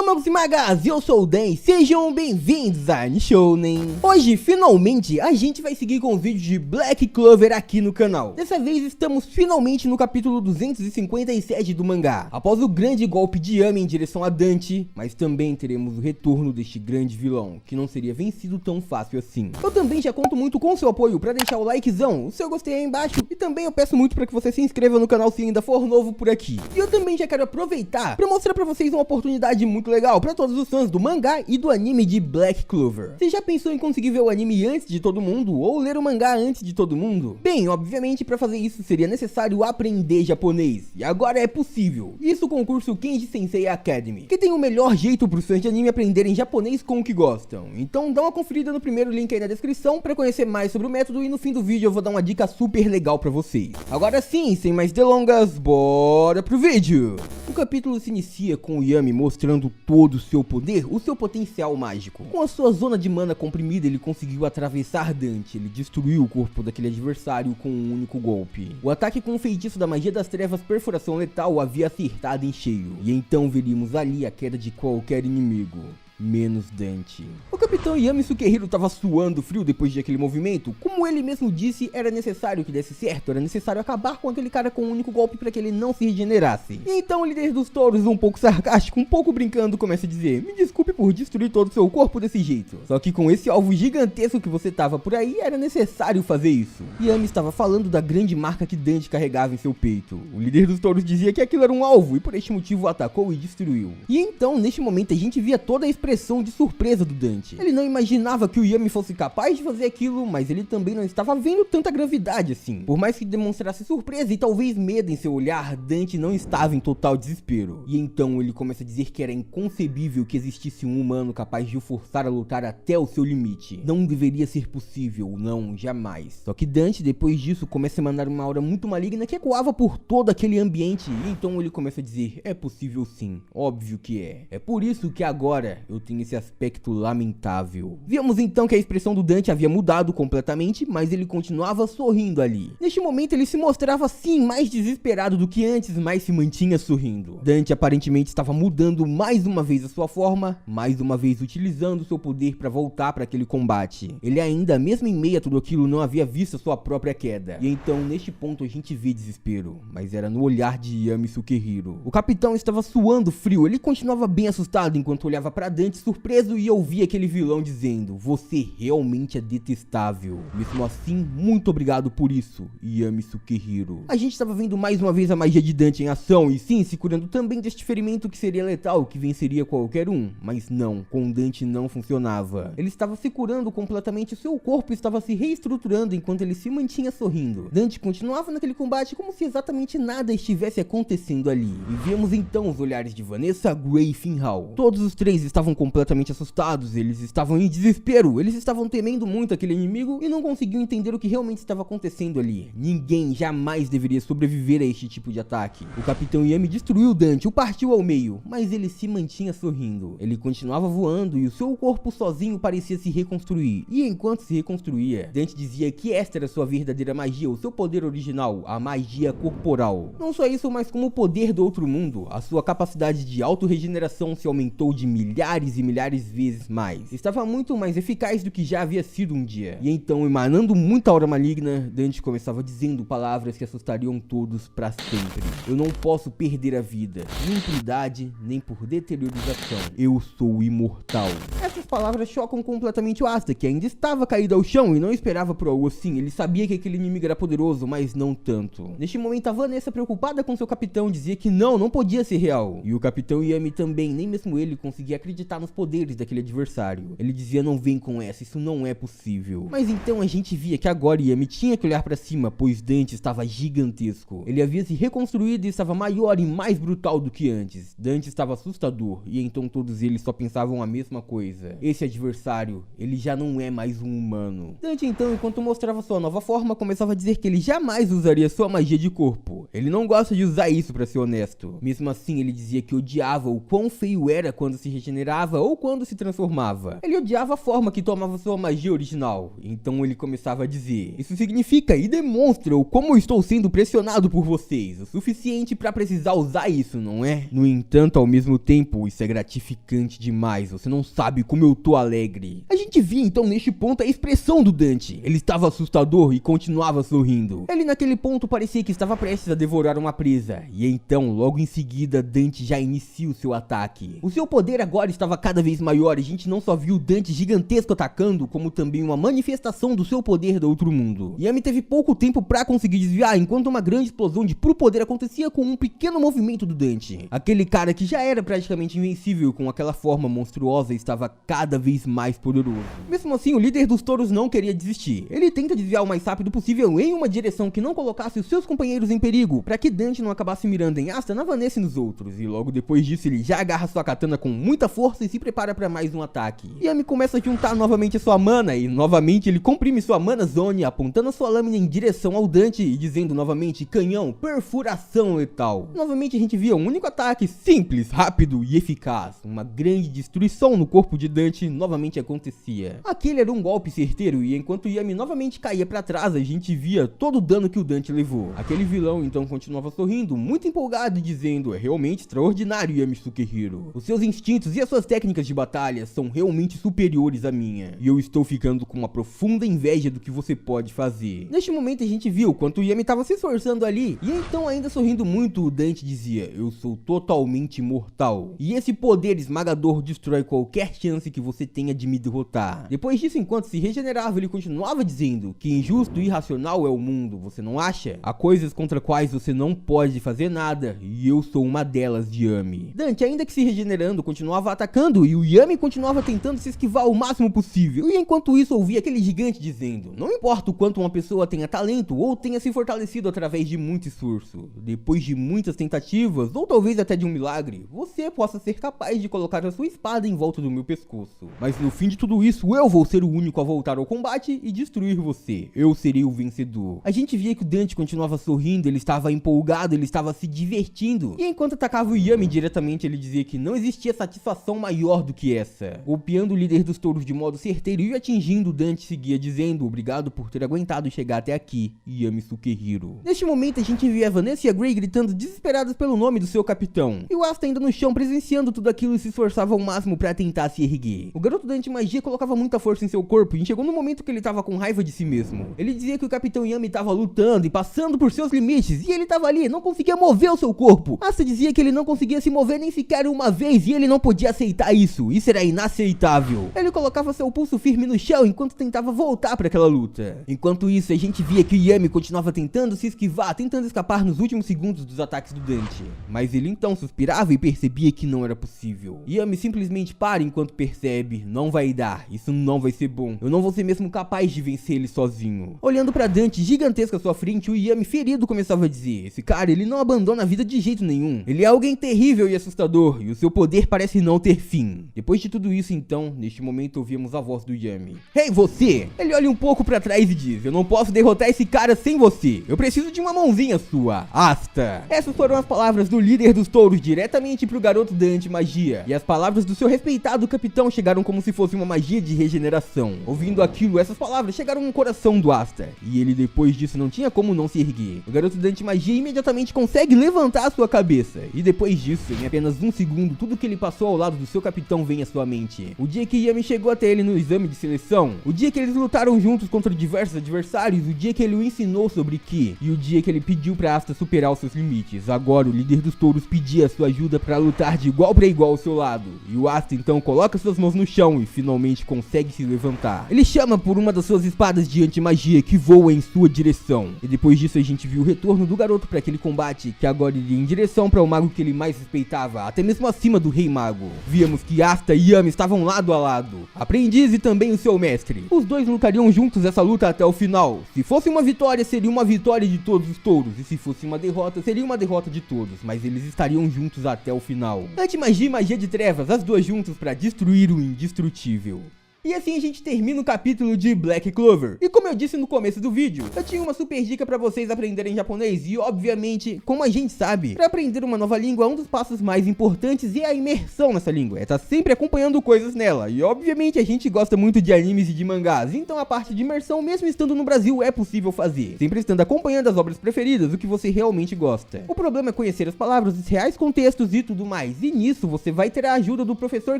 magos e magas, eu sou o Dan, sejam bem-vindos a Shounen. Hoje, finalmente, a gente vai seguir com os vídeos de Black Clover aqui no canal. Dessa vez, estamos finalmente no capítulo 257 do mangá. Após o grande golpe de Yami em direção a Dante, mas também teremos o retorno deste grande vilão, que não seria vencido tão fácil assim. Eu também já conto muito com seu apoio para deixar o likezão, o seu gostei aí embaixo, e também eu peço muito para que você se inscreva no canal se ainda for novo por aqui. E eu também já quero aproveitar para mostrar para vocês uma oportunidade muito legal para todos os fãs do mangá e do anime de Black Clover. Você já pensou em conseguir ver o anime antes de todo mundo ou ler o mangá antes de todo mundo? Bem, obviamente para fazer isso seria necessário aprender japonês, e agora é possível. Isso com o curso Kenji Sensei Academy, que tem o melhor jeito para os fãs de anime aprenderem japonês com o que gostam. Então dá uma conferida no primeiro link aí na descrição para conhecer mais sobre o método, e no fim do vídeo eu vou dar uma dica super legal para vocês. Agora sim, sem mais delongas, bora pro vídeo! O capítulo se inicia com o Yami mostrando todo o seu poder, o seu potencial mágico. Com a sua zona de mana comprimida, ele conseguiu atravessar Dante. Ele destruiu o corpo daquele adversário com um único golpe. O ataque com o feitiço da magia das trevas Perfuração Letal o havia acertado em cheio. E então veríamos ali a queda de qualquer inimigo, menos Dante. O capitão Yami Sukehiro estava suando frio depois daquele movimento. Como ele mesmo disse, era necessário que desse certo, era necessário acabar com aquele cara com um único golpe para que ele não se regenerasse. E então o líder dos touros, um pouco sarcástico, um pouco brincando, começa a dizer: me desculpe por destruir todo o seu corpo desse jeito, só que com esse alvo gigantesco que você tava por aí, era necessário fazer isso. Yami estava falando da grande marca que Dante carregava em seu peito. O líder dos touros dizia que aquilo era um alvo e por este motivo o atacou e destruiu. E então, neste momento, a gente via toda a expressão de surpresa do Dante. Ele não imaginava que o Yami fosse capaz de fazer aquilo, mas ele também não estava vendo tanta gravidade assim. Por mais que demonstrasse surpresa e talvez medo em seu olhar, Dante não estava em total desespero. E então ele começa a dizer que era inconcebível que existisse um humano capaz de o forçar a lutar até o seu limite. Não deveria ser possível, não, jamais. Só que Dante, depois disso, começa a emanar uma aura muito maligna que ecoava por todo aquele ambiente. E então ele começa a dizer: é possível sim, óbvio que é. É por isso que agora eu tenho esse aspecto lamentável. Vimos então que a expressão do Dante havia mudado completamente, mas ele continuava sorrindo ali. Neste momento ele se mostrava sim mais desesperado do que antes, mas se mantinha sorrindo. Dante aparentemente estava mudando mais uma vez a sua forma, mais uma vez utilizando seu poder para voltar para aquele combate. Ele ainda, mesmo em meio a tudo aquilo, não havia visto a sua própria queda. E então neste ponto a gente vê desespero, mas era no olhar de Yami Sukehiro. O capitão estava suando frio, ele continuava bem assustado enquanto olhava para Dante surpreso e ouvia aquele vilão dizendo: você realmente é detestável. Mesmo assim, muito obrigado por isso, Yami Sukehiro. A gente estava vendo mais uma vez a magia de Dante em ação, e sim, se curando também deste ferimento que seria letal, que venceria qualquer um. Mas não, com Dante não funcionava. Ele estava se curando completamente, seu corpo estava se reestruturando enquanto ele se mantinha sorrindo. Dante continuava naquele combate como se exatamente nada estivesse acontecendo ali. E vemos então os olhares de Vanessa, Gray e Finhal. Todos os três estavam completamente assustados, eles estavam em desespero, eles estavam temendo muito aquele inimigo e não conseguiam entender o que realmente estava acontecendo ali. Ninguém jamais deveria sobreviver a este tipo de ataque. O capitão Yami destruiu Dante, o partiu ao meio, mas ele se mantinha sorrindo. Ele continuava voando e o seu corpo sozinho parecia se reconstruir. E enquanto se reconstruía, Dante dizia que esta era sua verdadeira magia, o seu poder original, a magia corporal. Não só isso, mas como o poder do outro mundo, a sua capacidade de autorregeneração se aumentou de milhares e milhares vezes mais. Estava muito mais eficaz do que já havia sido um dia. E então, emanando muita aura maligna, Dante começava dizendo palavras que assustariam todos para sempre. Eu não posso perder a vida, nem por idade, nem por deteriorização. Eu sou imortal. Essas palavras chocam completamente o Asta, que ainda estava caído ao chão e não esperava por algo assim. Ele sabia que aquele inimigo era poderoso, mas não tanto. Neste momento, a Vanessa, preocupada com seu capitão, dizia que não podia ser real. E o capitão Yami também, nem mesmo ele conseguia acreditar nos poderes daquele adversário. Ele dizia: não vem com essa, isso não é possível. Mas então a gente via que agora Yami tinha que olhar para cima, pois Dante estava gigantesco. Ele havia se reconstruído e estava maior e mais brutal do que antes. Dante estava assustador, e então todos eles só pensavam a mesma coisa: esse adversário, ele já não é mais um humano. Dante então, enquanto mostrava sua nova forma, começava a dizer que ele jamais usaria sua magia de corpo. Ele não gosta de usar isso, para ser honesto. Mesmo assim, ele dizia que odiava o quão feio era quando se regenerava regenerava ou quando se transformava. Ele odiava a forma que tomava sua magia original, então ele começava a dizer: isso significa e demonstra o como eu estou sendo pressionado por vocês, o suficiente pra precisar usar isso, não é? No entanto, ao mesmo tempo, isso é gratificante demais, você não sabe como eu tô alegre. A gente via então neste ponto a expressão do Dante. Ele estava assustador e continuava sorrindo. Ele naquele ponto parecia que estava prestes a devorar uma presa, e então logo em seguida Dante já inicia o seu ataque. O seu poder agora estava cada vez maior e a gente não só viu o Dante gigantesco atacando, como também uma manifestação do seu poder do outro mundo. Yami teve pouco tempo pra conseguir desviar, enquanto uma grande explosão de puro poder acontecia com um pequeno movimento do Dante. Aquele cara que já era praticamente invencível com aquela forma monstruosa estava cada vez mais poderoso. Mesmo assim, o líder dos touros não queria desistir. Ele tenta desviar o mais rápido possível em uma direção que não colocasse os seus companheiros em perigo, para que Dante não acabasse mirando em Asta, na Vanessa e nos outros. E logo depois disso ele já agarra sua katana com muita força e se prepara para mais um ataque. Yami começa a juntar novamente a sua mana e novamente ele comprime sua mana zone, apontando a sua lâmina em direção ao Dante e dizendo novamente: canhão, perfuração letal. Novamente a gente via um único ataque simples, rápido e eficaz. Uma grande destruição no corpo de Dante novamente acontecia. Aquele era um golpe certeiro e enquanto Yami novamente caía para trás, a gente via todo o dano que o Dante levou. Aquele vilão então continuava sorrindo, muito empolgado e dizendo: é realmente extraordinário, Yami Sukehiro. Os seus instintos e as suas técnicas de batalha são realmente superiores à minha, e eu estou ficando com uma profunda inveja do que você pode fazer. Neste momento a gente viu quanto o Yami estava se esforçando ali, e então ainda sorrindo muito, o Dante dizia: eu sou totalmente mortal, e esse poder esmagador destrói qualquer chance que você tenha de me derrotar. Depois disso, enquanto se regenerava, ele continuava dizendo que injusto e irracional é o mundo, você não acha? Há coisas contra quais você não pode fazer nada, e eu sou uma delas, Yami. Dante, ainda que se regenerando, continuava atacando, e o Yami continuava tentando se esquivar o máximo possível. E enquanto isso, ouvia aquele gigante dizendo: não importa o quanto uma pessoa tenha talento ou tenha se fortalecido através de muito esforço, depois de muitas tentativas, ou talvez até de um milagre, você possa ser capaz de colocar a sua espada em volta do meu pescoço. Mas no fim de tudo isso, eu vou ser o único a voltar ao combate e destruir você. Eu serei o vencedor. A gente via que o Dante continuava sorrindo, ele estava empolgado, ele estava se divertindo. E enquanto atacava o Yami diretamente, ele dizia que não existia satisfação maior do que essa. Golpeando o líder dos touros de modo certeiro e atingindo, Dante seguia dizendo: obrigado por ter aguentado chegar até aqui, Yami Sukehiro. Neste momento a gente via a Vanessa e a Grey gritando desesperadas pelo nome do seu capitão. E o Asta ainda no chão presenciando tudo aquilo e se esforçava ao máximo pra tentar se erguer. O garoto da antimagia colocava muita força em seu corpo e chegou no momento que ele tava com raiva de si mesmo. Ele dizia que o capitão Yami tava lutando e passando por seus limites, e ele tava ali, não conseguia mover o seu corpo. Asta dizia que ele não conseguia se mover nem sequer uma vez e ele não podia aceitar isso era inaceitável. Ele colocava seu pulso firme no chão enquanto tentava voltar para aquela luta. Enquanto isso, a gente via que o Yami continuava tentando se esquivar, tentando escapar nos últimos segundos dos ataques do Dante. Mas ele então suspirava e percebia que não era possível. Yami simplesmente para enquanto percebe: não vai dar, isso não vai ser bom, eu não vou ser mesmo capaz de vencer ele sozinho. Olhando para Dante gigantesco à sua frente, o Yami ferido começava a dizer: esse cara, ele não abandona a vida de jeito nenhum, ele é alguém terrível e assustador, e o seu poder parece não ter fim. Depois de tudo isso então, neste momento ouvimos a voz do Yami: hey, você! Ele olha um pouco pra trás e diz: eu não posso derrotar esse cara sem você, eu preciso de uma mãozinha sua, Asta. Essas foram as palavras do líder dos touros diretamente pro garoto da antimagia, e as palavras do seu respeitado capitão chegaram como se fosse uma magia de regeneração. Ouvindo aquilo, essas palavras chegaram no coração do Asta, e ele depois disso não tinha como não se erguer. O garoto da antimagia imediatamente consegue levantar a sua cabeça, e depois disso, em apenas um segundo, tudo que ele passou ao lado do seu capitão vem à sua mente. O dia que Yami chegou até ele no exame de seleção, o dia que eles lutaram juntos contra diversos adversários, o dia que ele o ensinou sobre Ki, e o dia que ele pediu pra Asta superar os seus limites. Agora o líder dos touros pedia sua ajuda pra lutar de igual pra igual ao seu lado, e o Asta então coloca suas mãos no chão e finalmente consegue se levantar. Ele chama por uma das suas espadas de antimagia que voa em sua direção, e depois disso a gente viu o retorno do garoto pra aquele combate, que agora iria em direção para o mago que ele mais respeitava, até mesmo acima do rei mago. Víamos que Asta e Yami estavam lado a lado, aprendiz e também o seu mestre. Os dois lutariam juntos essa luta até o final. Se fosse uma vitória, seria uma vitória de todos os touros, e se fosse uma derrota, seria uma derrota de todos, mas eles estariam juntos até o final. Antimagia e magia de trevas, as duas juntas para destruir o indestrutível. E assim a gente termina o capítulo de Black Clover. E como eu disse no começo do vídeo, eu tinha uma super dica pra vocês aprenderem japonês. E obviamente, como a gente sabe, pra aprender uma nova língua, um dos passos mais importantes é a imersão nessa língua. É estar sempre acompanhando coisas nela. E obviamente a gente gosta muito de animes e de mangás. Então a parte de imersão, mesmo estando no Brasil, é possível fazer. Sempre estando acompanhando as obras preferidas, o que você realmente gosta. O problema é conhecer as palavras, os reais contextos e tudo mais. E nisso você vai ter a ajuda do professor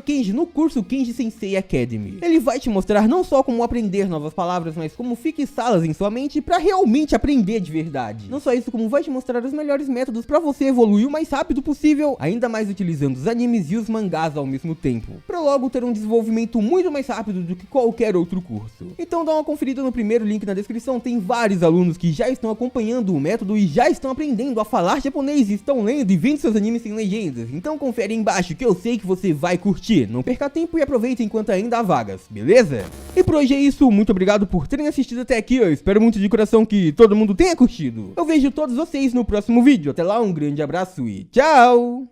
Kenji no curso Kenji Sensei Academy. Ele vai te mostrar não só como aprender novas palavras, mas como fixá-las em sua mente pra realmente aprender de verdade. Não só isso, como vai te mostrar os melhores métodos pra você evoluir o mais rápido possível, ainda mais utilizando os animes e os mangás ao mesmo tempo, pra logo ter um desenvolvimento muito mais rápido do que qualquer outro curso. Então dá uma conferida no primeiro link na descrição, tem vários alunos que já estão acompanhando o método e já estão aprendendo a falar japonês e estão lendo e vendo seus animes sem legendas. Então confere aí embaixo que eu sei que você vai curtir. Não perca tempo e aproveita enquanto ainda há vagas, beleza? E por hoje é isso, muito obrigado por terem assistido até aqui, eu espero muito de coração que todo mundo tenha curtido. Eu vejo todos vocês no próximo vídeo, até lá um grande abraço e tchau!